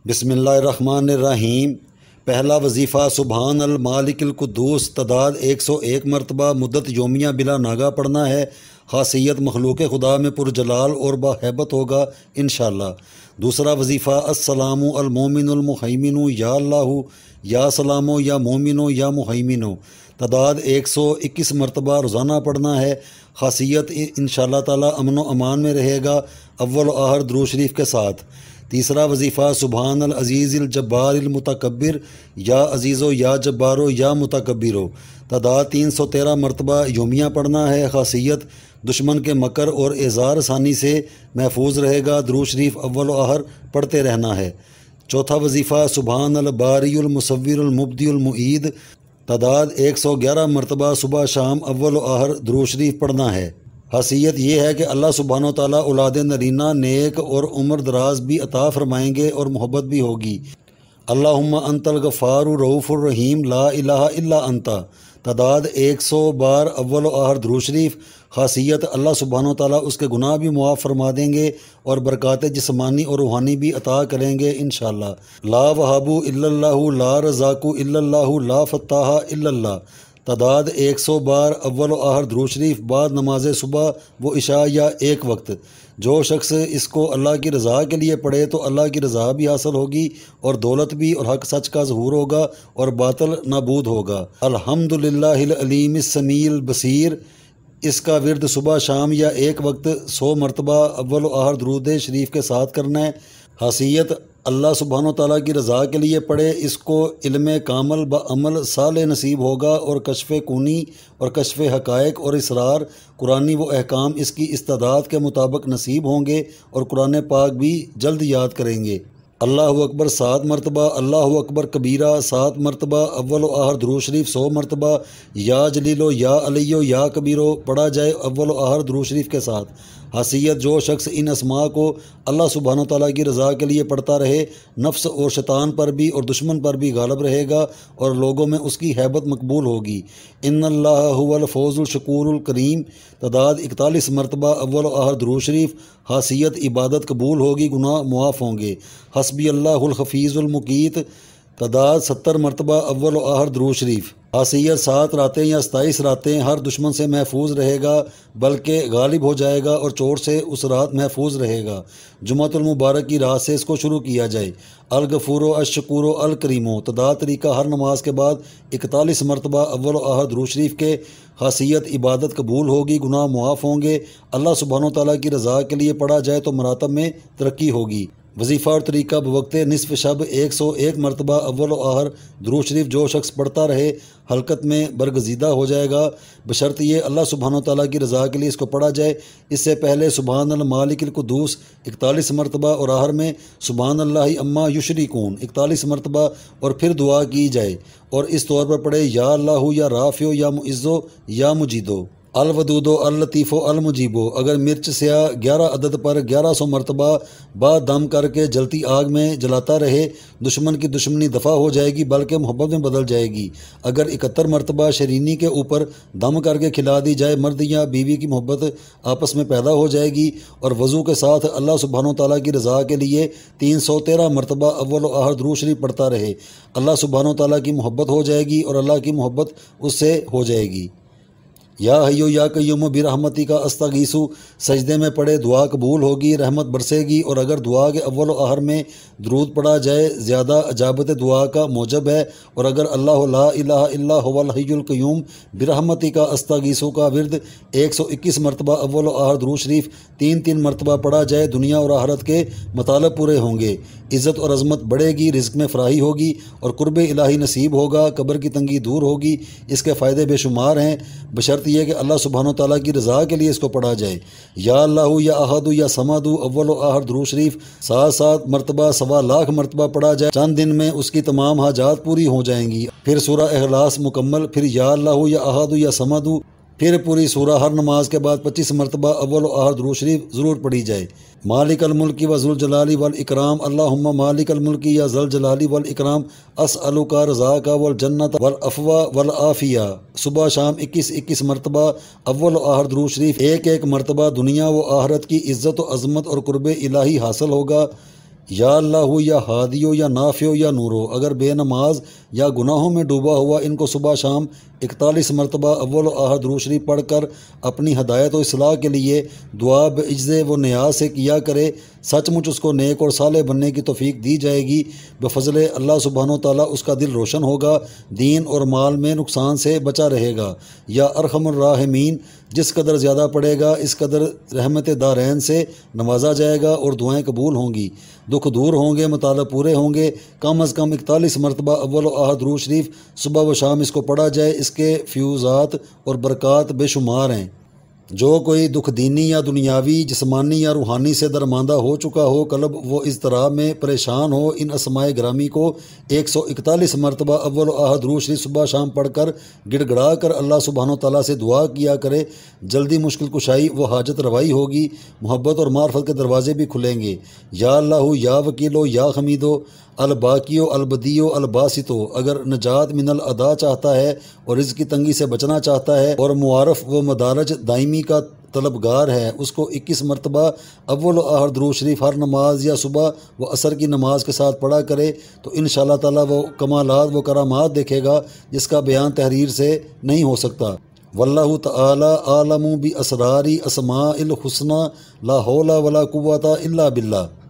بسم اللہ الرحمن الرحیم۔ پہلا وظیفہ سبحان المالک القدوس تعداد 101 مرتبہ مدت یومیہ بلا ناگہ پڑھنا ہے۔ خاصیت مخلوق خدا میں پرجلال اور باہیبت ہوگا انشاءاللہ۔ دوسرا وظیفہ السلام المومن المہیمن یا اللہ یا سلامو یا مومنو یا مہیمنو تعداد 121 مرتبہ روزانہ پڑھنا ہے۔ خاصیت انشاءاللہ تعالی امن و امان میں رہے گا اول و آخر درود شریف کے ساتھ۔ تیسرا وظیفہ سبحان العزیز الجبار المتکبر یا عزیزو یا جبارو یا متکبرو تعداد 313 مرتبہ یومیہ پڑھنا ہے۔ خاصیت دشمن کے مکر اور اظہار ثانی سے محفوظ رہے گا، درود شریف اول و آخر پڑھتے رہنا ہے۔ چوتھا وظیفہ سبحان الباری المصور المبدی المعید تعداد 111 مرتبہ صبح شام اول و آخر درود شریف پڑھنا ہے۔ حیثیت یہ ہے کہ اللہ سبحانہ وتعالی اولاد نرینہ نیک اور عمر دراز بھی عطا فرمائیں گے اور محبت بھی ہوگی۔ اللہم انت الغفار الرؤوف الرحیم لا الہ الا انت تعداد 100 بار اول و آخر درود شریف۔ خاصیت اللہ سبحانہ وتعالی اس کے گناہ بھی معاف فرما دیں گے اور برکات جسمانی اور روحانی بھی عطا کریں گے انشاءاللہ۔ لا وہاب الا اللہ لا رزاق الا اللہ لا فتاح الا اللہ تعداد 100 بار اول و آخر درود شریف بعد نماز صبح و عشاء یا ایک وقت۔ جو شخص اس کو اللہ کی رضا کے لیے پڑھے تو اللہ کی رضا بھی حاصل ہوگی اور دولت بھی، اور حق سچ کا ظہور ہوگا اور باطل نابود ہوگا۔ الحمدللہ العلیم السمیع البصیر۔ اس کا ورد صبح شام یا ایک وقت 100 مرتبہ اول و آخر درود شریف کے ساتھ کرنا ہے۔ حیثیت اللہ سبحانہ وتعالیٰ کی رضا کے لیے پڑھے، اس کو علم کامل بعمل صالح نصیب ہوگا اور کشف کونی اور کشف حقائق اور اسرار قرآنی و احکام اس کی استعداد کے مطابق نصیب ہوں گے اور قرآن پاک بھی جلد یاد کریں گے۔ اللہ اکبر 7 مرتبہ، اللہ اکبر کبیرہ 7 مرتبہ اول و آخر درود شریف 100 مرتبہ، یا جلیلو یا علیو یا کبیرو پڑھا جائے اول و آخر درود شریف کے ساتھ۔ حیثیت جو شخص ان اسماء کو اللہ سبحانہ وتعالیٰ کی رضا کے لیے پڑھتا رہے، نفس اور شیطان پر بھی اور دشمن پر بھی غالب رہے گا اور لوگوں میں اس کی ہیبت مقبول ہوگی۔ ان اللہ هو الفوز الشکور الکریم تعداد 41 مرتبہ اول و آخر درود شریف۔ خاصیت عبادت قبول ہوگی، گناہ معاف ہوں گے۔ حسبی اللہ الحفیظ المقیت تعداد 70 مرتبہ اول و آخر درود شریف۔ خاصیت 7 راتیں یا 27 راتیں ہر دشمن سے محفوظ رہے گا بلکہ غالب ہو جائے گا اور چور سے اس رات محفوظ رہے گا۔ جمعۃ المبارک کی رات سے اس کو شروع کیا جائے۔ الغفور الشکور الکریم تعداد طریقہ ہر نماز کے بعد 41 مرتبہ اول و آخر درود شریف کے۔ خاصیت عبادت قبول ہوگی، گناہ معاف ہوں گے۔ اللہ سبحانہ وتعالیٰ کی رضا کے لیے پڑھا جائے تو مراتب میں ترقی ہوگی۔ وظیفہ اور طریقہ بوقت نصف شب 101 مرتبہ اول و آخر درود شریف جو شخص پڑھتا رہے حلقت میں برگزیدہ ہو جائے گا، بشرط یہ اللہ سبحانہ وتعالیٰ کی رضا کے لیے اس کو پڑھا جائے۔ اس سے پہلے سبحان المالک القدوس 41 مرتبہ اور آخر میں سبحان اللہ اما یشرکون 41 مرتبہ اور پھر دعا کی جائے، اور اس طور پر پڑھے یا اللہ یا رافع یا معزو یا مجیدو الودود اللطیف المجیب۔ اگر مرچ سیاہ 11 عدد پر 1100 مرتبہ بعد دم کر کے جلتی آگ میں جلاتا رہے، دشمن کی دشمنی دفع ہو جائے گی بلکہ محبت میں بدل جائے گی۔ اگر 71 مرتبہ شرینی کے اوپر دم کر کے کھلا دی جائے، مرد یا بیوی کی محبت آپس میں پیدا ہو جائے گی۔ اور وضو کے ساتھ اللہ سبحانہ وتعالیٰ کی رضا کے لیے 313 مرتبہ اول و آخر درود شریف پڑھتا رہے، اللہ سبحانہ وتعالیٰ کی محبت ہو جائے گی اور اللہ کی محبت اس سے ہو جائے گی۔ یا حیو یا قیوم برحمتی کا استغیث سجدے میں پڑھے، دعا قبول ہوگی، رحمت برسے گی، اور اگر دعا کے اول و آخر میں درود پڑھا جائے زیادہ اجابت دعا کا موجب ہے۔ اور اگر اللہ لا الہ الا هو الحی القیوم برحمتی کا استغیث کا ورد 121 مرتبہ اول و آخر درود شریف 3 مرتبہ پڑھا جائے، دنیا اور آخرت کے مطالب پورے ہوں گے، عزت اور عظمت بڑھے گی، رزق میں فراہی ہوگی اور قرب الہی نصیب ہوگا، قبر کی تنگی دور ہوگی۔ اس کے فائدے بے شمار ہیں، بشرط یہ کہ اللہ سبحانہ وتعالیٰ کی رضا کے لیے اس کو پڑھا جائے۔ یا اللہ یا احد یا صمد اول و آخر درود شریف 7 مرتبہ 1.25 لاکھ مرتبہ پڑھا جائے، چند دن میں اس کی تمام حاجات پوری ہو جائیں گی۔ پھر سورہ اخلاص مکمل، پھر یا اللہ یا احد یا صمد، پھر پوری سورہ ہر نماز کے بعد 25 مرتبہ اول و آخر درود شریف ضرور پڑھی جائے۔ مالک الملک و ذوالجلال والاکرام اللہم مالک الملک یا ذوالجلال والاکرام اسألک رضاک والجنت والعفو والعافیہ۔ صبح شام 21 مرتبہ اول و آخر درود شریف ایک مرتبہ دنیا و آخرت کی عزت و عظمت اور قرب الہی حاصل ہوگا۔ یا اللہ ہو یا ہادی ہو یا نافع ہو یا نور ہو، اگر بے نماز یا گناہوں میں ڈوبا ہوا ان کو صبح شام 41 مرتبہ اول و آخر درود شریف پڑھ کر اپنی ہدایت و اصلاح کے لیے دعا بعجز و نیاز سے کیا کرے، سچ مچ اس کو نیک اور صالح بننے کی توفیق دی جائے گی۔ بفضل اللہ سبحانہ و تعالیٰ اس کا دل روشن ہوگا، دین اور مال میں نقصان سے بچا رہے گا۔ یا ارحم الراحمین، جس قدر زیادہ پڑھے گا اس قدر رحمت دارین سے نوازا جائے گا اور دعائیں قبول ہوں گی، دکھ دور ہوں گے، مطالب پورے ہوں گے۔ کم از کم 41 مرتبہ اول و آخر درود شریف صبح و شام اس کو پڑھا جائے، اس کے فیوزات اور برکات بے شمار ہیں۔ جو کوئی دکھ دینی یا دنیاوی، جسمانی یا روحانی سے درماندہ ہو چکا ہو، قلب وہ اضطراب میں پریشان ہو، ان اسماء گرامی کو 141 مرتبہ اول و آخر درود شریف صبح شام پڑھ کر گڑ گڑا کر اللہ سبحانہ و تعالیٰ سے دعا کیا کرے، جلدی مشکل کشائی و حاجت روائی ہوگی، محبت اور معرفت کے دروازے بھی کھلیں گے۔ یا اللہ یا وکیلو یا حمیدو، الباقیو البدیو الباسطو، اگر نجات من الادا چاہتا ہے اور رزق کی تنگی سے بچنا چاہتا ہے اور معارف و مدارج دائمی کا طلبگار ہے، اس کو 21 مرتبہ اول و آخر درود شریف ہر نماز یا صبح و عصر کی نماز کے ساتھ پڑھا کرے تو انشاءاللہ تعالیٰ وہ کمالات و کرامات دیکھے گا جس کا بیان تحریر سے نہیں ہو سکتا۔ واللہ تعالی عالم باسرار اسماء الحسنی، لا حول ولا قوۃ الا باللہ۔